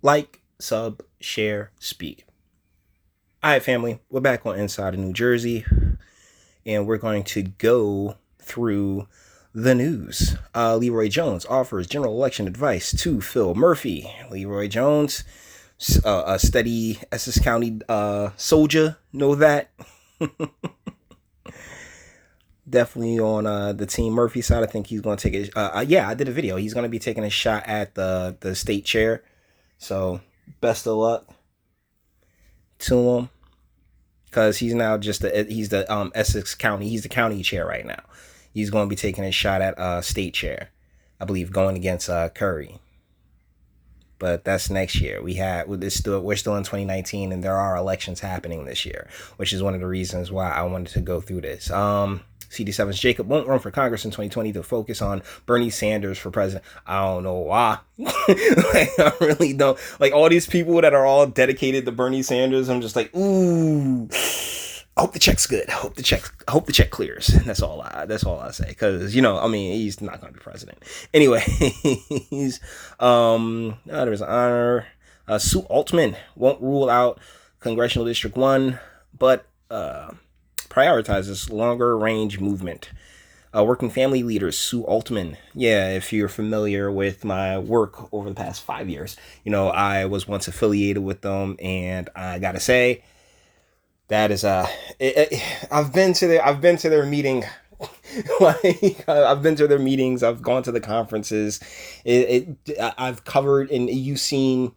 Like, sub, share, speak. All right, family, we're back on Inside of New Jersey, and we're going to go through the news. Leroy Jones offers general election advice to Phil Murphy. Leroy Jones, a steady Essex County soldier, know that. Definitely on the Team Murphy side. I think he's going to take it. Yeah, I did a video. He's going to be taking a shot at the state chair. So, best of luck to him, because he's now just he's the Essex County. He's the county chair right now. He's going to be taking a shot at state chair, I believe, going against Curry. But that's next year. We're still in 2019, and there are elections happening this year, which is one of the reasons why I wanted to go through this. CD7's Jacob won't run for Congress in 2020 to focus on Bernie Sanders for president. I don't know why. I really don't. Like, all these people that are all dedicated to Bernie Sanders, I'm just like, ooh. I hope the check's good. I hope the check clears. That's all I say. Because, he's not going to be president. Anyway, there's an honor. Sue Altman won't rule out Congressional District 1, but prioritizes longer range movement. Working family leader Sue Altman. Yeah, if you're familiar with my work over the past 5 years, I was once affiliated with them, and I gotta say, that is I've been to their meeting. Like, I've been to their meetings. I've gone to the conferences. I've covered, and you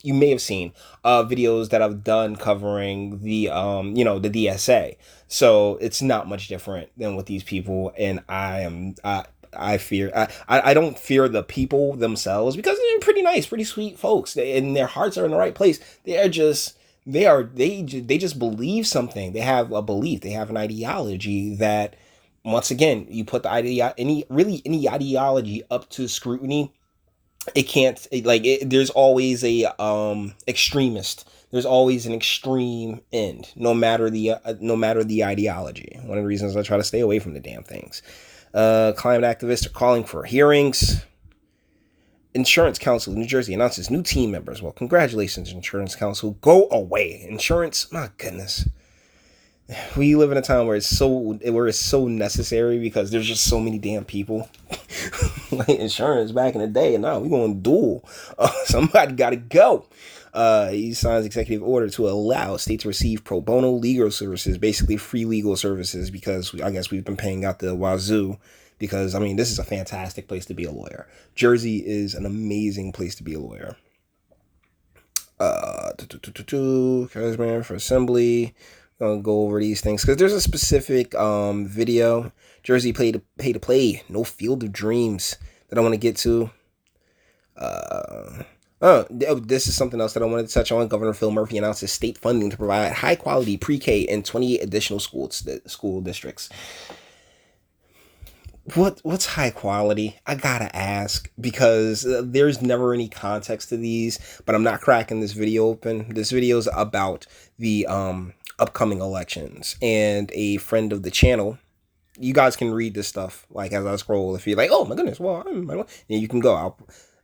may have seen videos that I've done covering the the DSA. So it's not much different than with these people, and I don't fear the people themselves, because they're pretty nice, pretty sweet folks, and their hearts are in the right place. They just believe something. They have a belief. They have an ideology that, once again, you put any ideology up to scrutiny, it can't, there's always a extremist. There's always an extreme end, no matter the ideology. One of the reasons I try to stay away from the damn things. Climate activists are calling for hearings. Insurance Council of New Jersey announces new team members. Well, congratulations, Insurance Council. Go away. Insurance, my goodness. We live in a time where it's so necessary, because there's just so many damn people. Like insurance back in the day, and now we're going dual. Somebody got to go. He signs executive order to allow states to receive pro bono legal services, basically free legal services, because I guess we've been paying out the wazoo. Because, this is a fantastic place to be a lawyer. Jersey is an amazing place to be a lawyer. Charisma for assembly. Gonna go over these things, because there's a specific video, Jersey pay to play, no Field of Dreams, that I want to get to. This is something else that I wanted to touch on. Governor Phil Murphy announces state funding to provide high quality pre-K in 28 additional school districts. What's high quality? I gotta ask, because there's never any context to these, but I'm not cracking this video open. This video is about the upcoming elections, and a friend of the channel, you guys can read this stuff, like, as I scroll. If you're like, oh my goodness, well, you can go.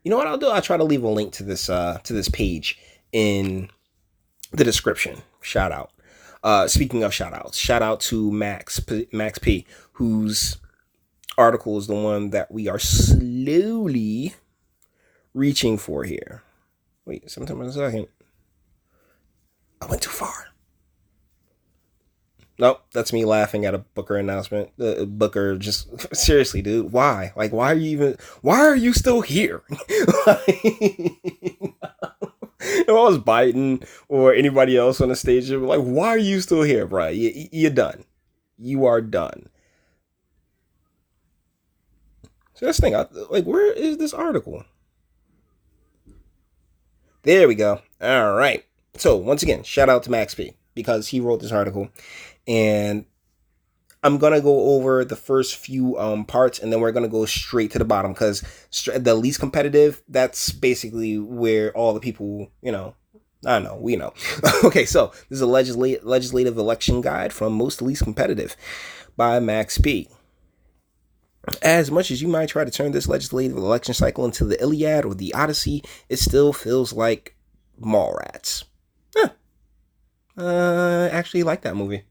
You know what I'll do? I'll try to leave a link to this page in the description. Shout out. Speaking of shout outs, shout out to Max P, whose article is the one that we are slowly reaching for here. Wait, sometime in a second. I went too far. Nope, that's me laughing at a Booker announcement. Booker, just seriously, dude, why? Like, why are you still here? If I was Biden or anybody else on the stage, like, why are you still here, bro? You're done. You are done. So that's the thing. Where is this article? There we go. All right. So once again, shout out to Max P, because he wrote this article, and I'm going to go over the first few parts, and then we're going to go straight to the bottom, because the least competitive, that's basically where all the people, I don't know, we know. Okay, so this is a legislative election guide from most to least competitive by Max P. As much as you might try to turn this legislative election cycle into the Iliad or the Odyssey, it still feels like Mallrats. Huh. I actually like that movie.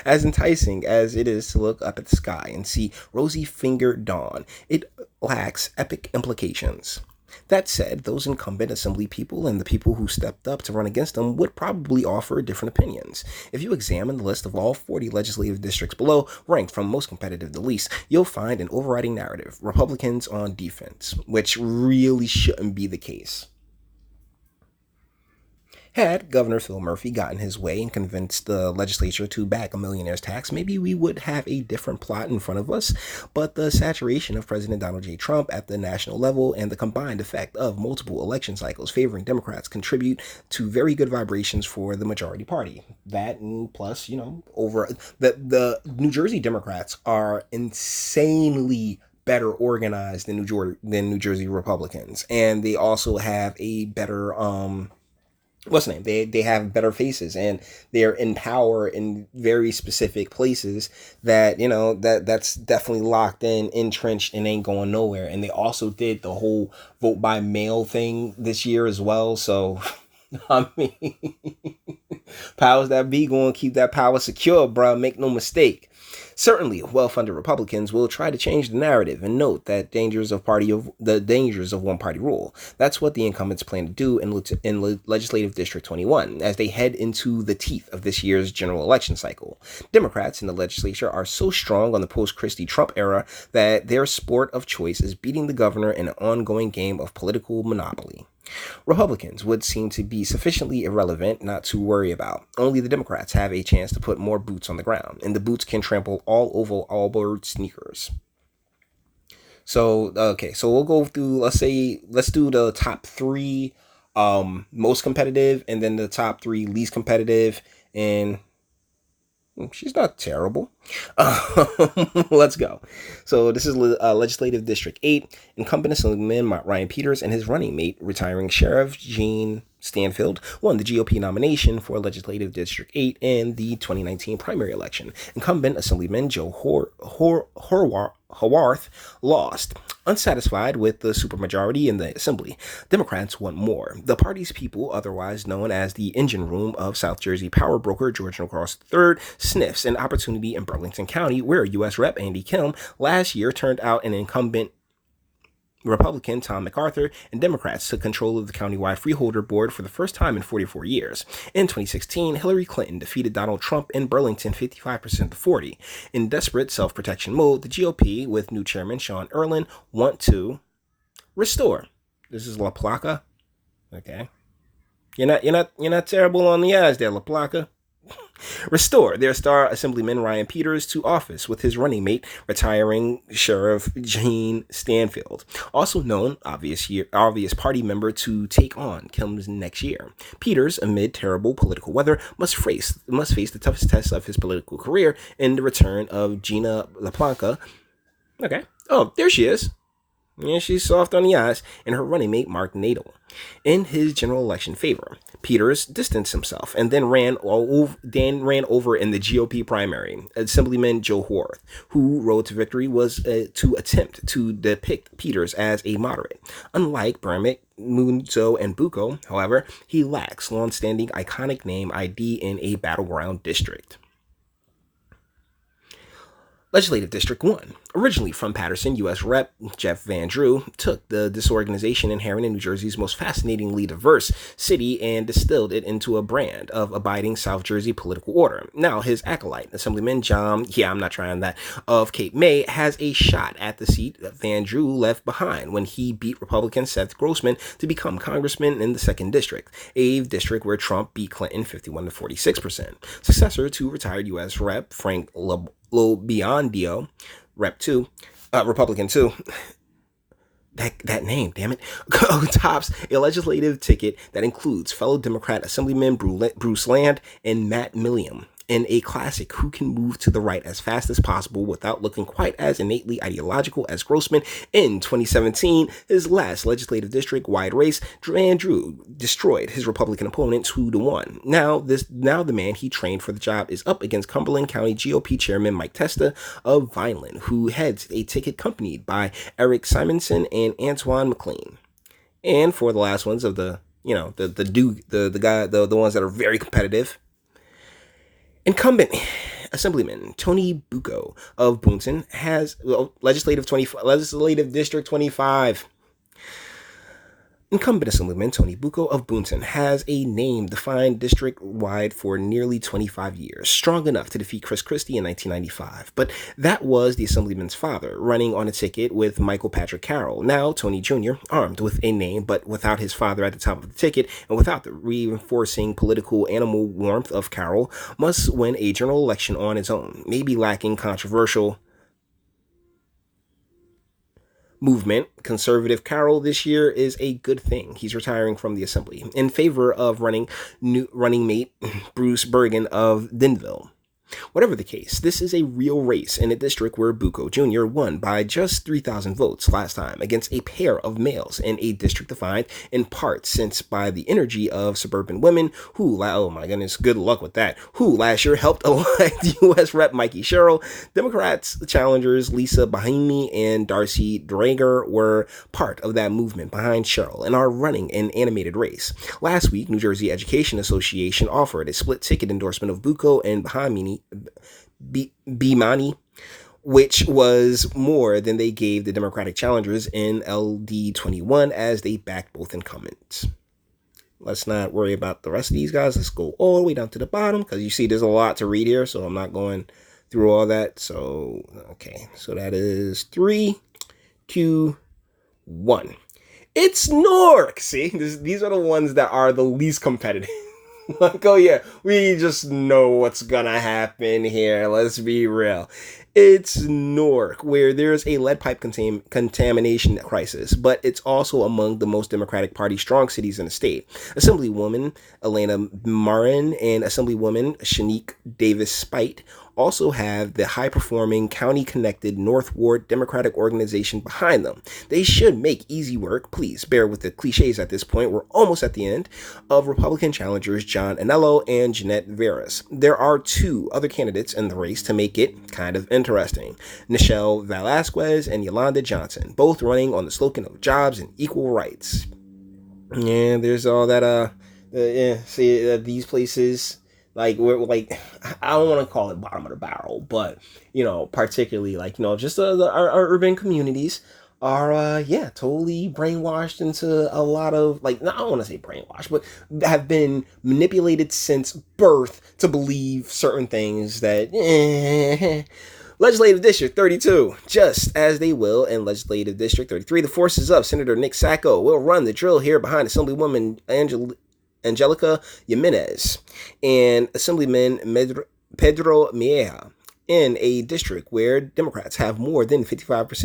As enticing as it is to look up at the sky and see rosy fingered dawn, it lacks epic implications. That said, those incumbent assembly people and the people who stepped up to run against them would probably offer different opinions. If you examine the list of all 40 legislative districts below, ranked from most competitive to least, you'll find an overriding narrative: Republicans on defense, which really shouldn't be the case. Had Governor Phil Murphy gotten his way and convinced the legislature to back a millionaire's tax, maybe we would have a different plot in front of us. But the saturation of President Donald J. Trump at the national level and the combined effect of multiple election cycles favoring Democrats contribute to very good vibrations for the majority party. That, and plus, over the New Jersey Democrats are insanely better organized than New Jersey Republicans, and they also have a better what's the name? They have better faces, and they're in power in very specific places that that's definitely locked in, entrenched, and ain't going nowhere. And they also did the whole vote by mail thing this year as well. So I mean, powers that be going to keep that power secure, bro. Make no mistake. Certainly, well-funded Republicans will try to change the narrative and note that the dangers of one-party rule. That's what the incumbents plan to do in Legislative District 21 as they head into the teeth of this year's general election cycle. Democrats in the legislature are so strong on the post-Christie Trump era that their sport of choice is beating the governor in an ongoing game of political monopoly. Republicans would seem to be sufficiently irrelevant not to worry about. Only the Democrats have a chance to put more boots on the ground, and the boots can trample all over Allbird sneakers. So we'll go through, let's do the top three most competitive, and then the top three least competitive, and she's not terrible. Let's go. So this is Legislative District 8. Incumbent Assemblyman Ryan Peters and his running mate, retiring Sheriff Gene Stanfield, won the GOP nomination for Legislative District 8 in the 2019 primary election. Incumbent Assemblyman Joe Haworth lost. Unsatisfied with the supermajority in the assembly, Democrats want more. The party's people, otherwise known as the engine room of South Jersey power broker George Norcross III, sniffs an opportunity in Burlington County, where U.S. Rep. Andy Kim last year turned out an incumbent Republican Tom MacArthur, and Democrats took control of the countywide freeholder board for the first time in 44 years. In 2016, Hillary Clinton defeated Donald Trump in Burlington 55% to 40. In desperate self-protection mode, the GOP, with new chairman Sean Erlin, want to restore. This is La Placa. Okay. You're not terrible on the eyes there, La Placa. Restore their star Assemblyman Ryan Peters to office with his running mate, retiring Sheriff Gene Stanfield, also known obvious party member, to take on Kim's next year. Peters, amid terrible political weather, must face the toughest test of his political career in the return of Gina LaPlanca. Okay. Oh, there she is. Yeah, she's soft on the eyes, and her running mate, Mark Nadel. In his general election favor, Peters distanced himself and then ran over in the GOP primary. Assemblyman Joe Haworth, who road to victory was to attempt to depict Peters as a moderate. Unlike Bermick, Munzo, and Bucco, however, he lacks long-standing iconic name ID in a battleground district. Legislative District 1. Originally from Paterson, U.S. Rep. Jeff Van Drew took the disorganization inherent in New Jersey's most fascinatingly diverse city and distilled it into a brand of abiding South Jersey political order. Now his acolyte, Assemblyman John, of Cape May, has a shot at the seat that Van Drew left behind when he beat Republican Seth Grossman to become congressman in the 2nd District, a district where Trump beat Clinton 51 to 46%. Successor to retired U.S. Rep. Frank Lobiondio, Republican 2, that name, damn it, tops a legislative ticket that includes fellow Democrat Assemblyman Bruce Land and Matt Milliam, in a classic who can move to the right as fast as possible without looking quite as innately ideological as Grossman. In 2017, his last legislative district-wide race, Van Drew destroyed his Republican opponent 2-1. Now the man he trained for the job is up against Cumberland County GOP Chairman Mike Testa of Vineland, who heads a ticket accompanied by Eric Simonson and Antoine McLean. And for the last ones of the You know, the ones that are very competitive. Incumbent Assemblyman Tony Bucco of Boonton has legislative district 25. Incumbent Assemblyman Tony Bucco of Boonton has a name defined district-wide for nearly 25 years, strong enough to defeat Chris Christie in 1995. But that was the Assemblyman's father, running on a ticket with Michael Patrick Carroll. Now, Tony Jr., armed with a name, but without his father at the top of the ticket, and without the reinforcing political animal warmth of Carroll, must win a general election on his own, maybe lacking controversial movement. Conservative Carroll this year is a good thing. He's retiring from the assembly in favor of running mate Bruce Bergen of Denville. Whatever the case, this is a real race in a district where Bucco Jr. won by just 3,000 votes last time against a pair of males in a district defined in part since by the energy of suburban women who, oh my goodness, good luck with that, who last year helped elect U.S. Rep. Mikey Sherrill. Democrats challengers Lisa Bahimi and Darcy Drager were part of that movement behind Sherrill and are running an animated race. Last week, New Jersey Education Association offered a split ticket endorsement of Bucco and Bimani, which was more than they gave the Democratic challengers in LD 21 as they backed both incumbents. Let's not worry about the rest of these guys. Let's go all the way down to the bottom because you see there's a lot to read here, so I'm not going through all that. So, okay, so that is 3, 2, 1. It's Newark. See, these are the ones that are the least competitive. Like, oh yeah, we just know what's gonna happen here. Let's be real. It's Newark, where there's a lead pipe contamination crisis, but it's also among the most Democratic Party strong cities in the state. Assemblywoman Elena Marin and Assemblywoman Shanique Davis Spite also have the high-performing, county-connected North Ward Democratic organization behind them. They should make easy work, please bear with the cliches at this point, we're almost at the end, of Republican challengers John Anello and Jeanette Veras. There are 2 other candidates in the race to make it kind of interesting. Nichelle Velasquez and Yolanda Johnson, both running on the slogan of jobs and equal rights. Yeah, there's all that, these places... Like, we're like, I don't want to call it bottom of the barrel, but, you know, particularly like, you know, just our urban communities are, totally brainwashed into a lot of, like, I don't want to say brainwashed, but have been manipulated since birth to believe certain things that, Legislative District 32, just as they will in Legislative District 33, the forces of Senator Nick Sacco will run the drill here behind Assemblywoman Angelica Jimenez and Assemblyman Pedro Mieja in a district where Democrats have more than 55 to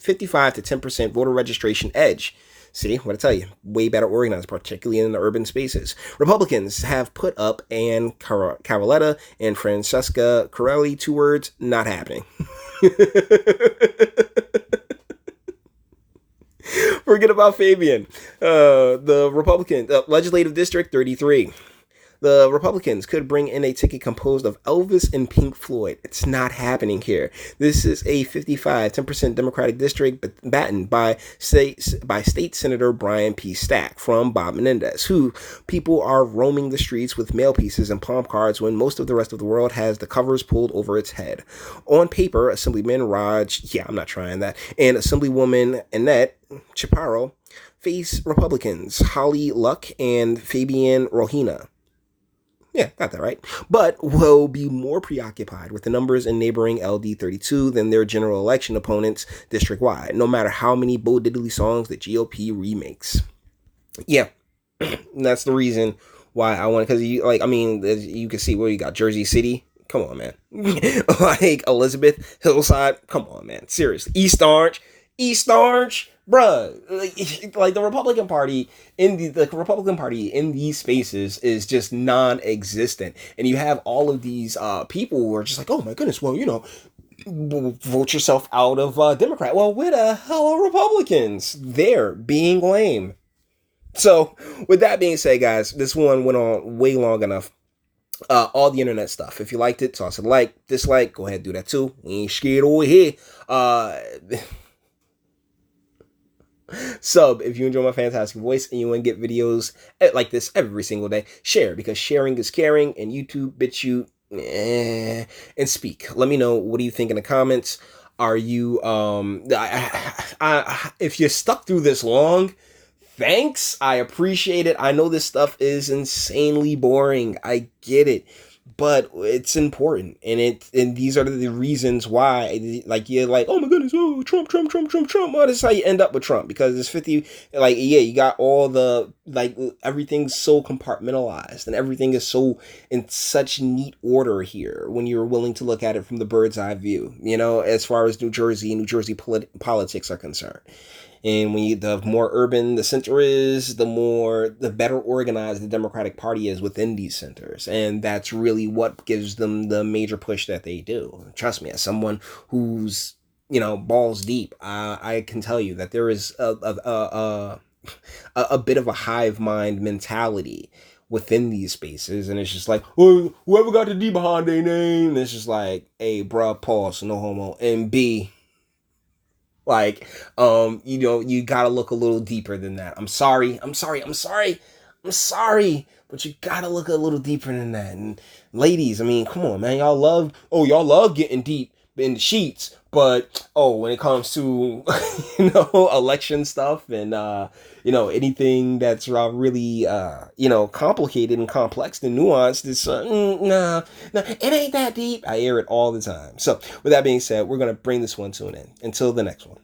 10% voter registration edge. See, what I tell you, way better organized, particularly in the urban spaces. Republicans have put up Ann Caroletta and Francesca Corelli, 2 words, not happening. Forget about Fabian. The Republican Legislative District 33. The Republicans could bring in a ticket composed of Elvis and Pink Floyd. It's not happening here. This is a 10% Democratic district battened by State Senator Brian P. Stack from Bob Menendez, who people are roaming the streets with mail pieces and palm cards when most of the rest of the world has the covers pulled over its head. On paper, Assemblyman Raj, I'm not trying that, and Assemblywoman Annette Chaparro face Republicans Holly Luck and Fabian Rohina. Yeah, got that right. But will be more preoccupied with the numbers in neighboring LD 32 than their general election opponents district-wide, no matter how many Bo Diddley songs the GOP remakes. Yeah, that's the reason why I want, because you can see where you got Jersey City. Come on, man. Like Elizabeth, Hillside. Come on, man. Seriously. East Orange. Bruh, like the Republican Party in these spaces is just non-existent, and you have all of these people who are just like, oh my goodness, well, you know, vote yourself out of Democrat. Well, where the hell are Republicans? They're being lame. So, with that being said, guys, this one went on way long enough. All the internet stuff. If you liked it, toss a like, dislike, go ahead and do that too. We ain't scared over here. Sub if you enjoy my fantastic voice and you want to get videos like this every single day. Share, because sharing is caring, and YouTube, BitChute, and speak. Let me know, what do you think in the comments? Are you if you're stuck through this long, thanks. I appreciate it. I know this stuff is insanely boring. I get it. But it's important, and these are the reasons why, like, you're like, oh my goodness, oh, Trump, Trump, Trump, Trump, Trump. Oh, this is how you end up with Trump, because it's 50, like, yeah, you got all the, like, everything's so compartmentalized, and everything is so in such neat order here when you're willing to look at it from the bird's eye view, as far as New Jersey politics are concerned. And the more urban the center is, the better organized the Democratic Party is within these centers. And that's really what gives them the major push that they do. Trust me, as someone who's, balls deep, I can tell you that there is a bit of a hive mind mentality within these spaces, and it's just like, oh, whoever got the D behind their name, and it's just like, hey, bruh, pause, no homo, and B, like, you gotta look a little deeper than that. I'm sorry, but you gotta look a little deeper than that. And ladies, I mean, come on, man, y'all love getting deep in the sheets, but when it comes to election stuff and anything that's really complicated and complex and nuanced, it's nah, it ain't that deep. I hear it all the time. So with that being said, we're gonna bring this one to an end. Until the next one.